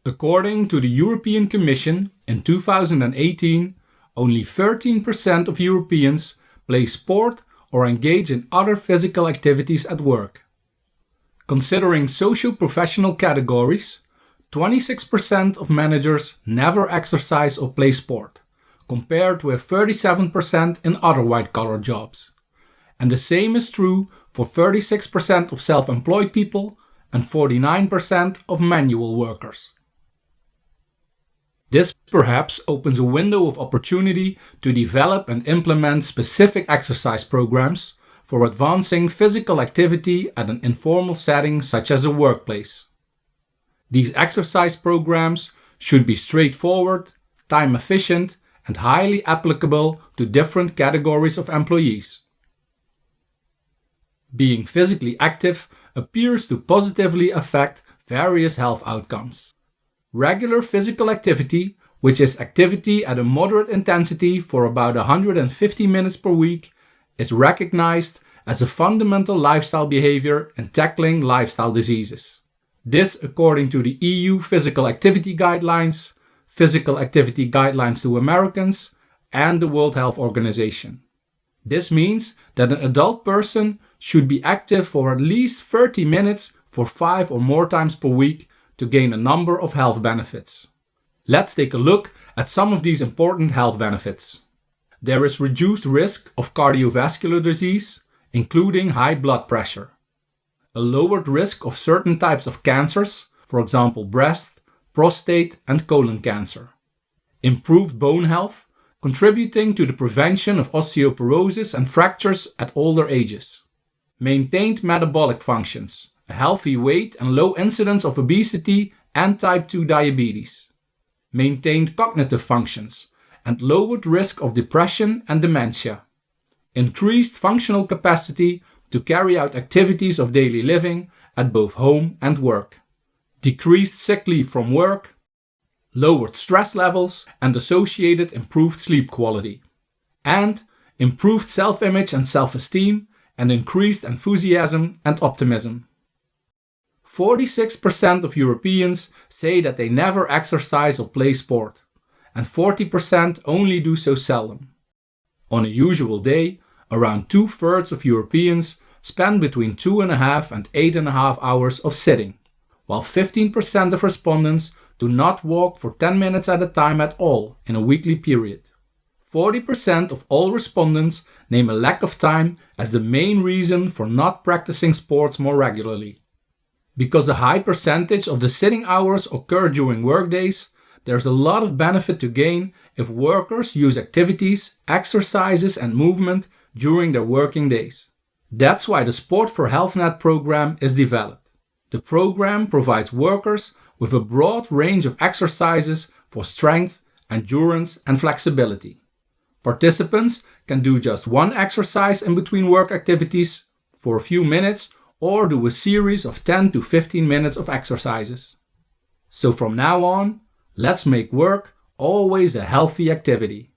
According to the European Commission, in 2018, only 13% of Europeans play sport or engage in other physical activities at work. Considering socio-professional categories, 26% of managers never exercise or play sport, compared with 37% in other white-collar jobs. And the same is true for 36% of self-employed people and 49% of manual workers. This perhaps opens a window of opportunity to develop and implement specific exercise programs for advancing physical activity at an informal setting such as a workplace. These exercise programs should be straightforward, time efficient, and highly applicable to different categories of employees. Being physically active appears to positively affect various health outcomes. Regular physical activity, which is activity at a moderate intensity for about 150 minutes per week, is recognized as a fundamental lifestyle behavior in tackling lifestyle diseases. This according to the EU Physical Activity Guidelines, Physical Activity Guidelines to Americans, and the World Health Organization. This means that an adult person should be active for at least 30 minutes for 5 or more times per week to gain a number of health benefits. Let's take a look at some of these important health benefits. There is reduced risk of cardiovascular disease, including high blood pressure. A lowered risk of certain types of cancers, for example breast, prostate and colon cancer. Improved bone health, contributing to the prevention of osteoporosis and fractures at older ages. Maintained metabolic functions, a healthy weight and low incidence of obesity and type 2 diabetes. Maintained cognitive functions and lowered risk of depression and dementia. Increased functional capacity to carry out activities of daily living at both home and work. Decreased sick leave from work. Lowered stress levels and associated improved sleep quality. And improved self-image and self-esteem and increased enthusiasm and optimism. 46% of Europeans say that they never exercise or play sport, and 40% only do so seldom. On a usual day, around 2/3 of Europeans spend between 2.5 and 8.5 hours of sitting, while 15% of respondents do not walk for 10 minutes at a time at all in a weekly period. 40% of all respondents name a lack of time as the main reason for not practicing sports more regularly. Because a high percentage of the sitting hours occur during workdays, there's a lot of benefit to gain if workers use activities, exercises and movement during their working days. That's why the Sport4HealthNet program is developed. The program provides workers with a broad range of exercises for strength, endurance and flexibility. Participants can do just one exercise in between work activities for a few minutes or do a series of 10 to 15 minutes of exercises. So from now on, let's make work always a healthy activity.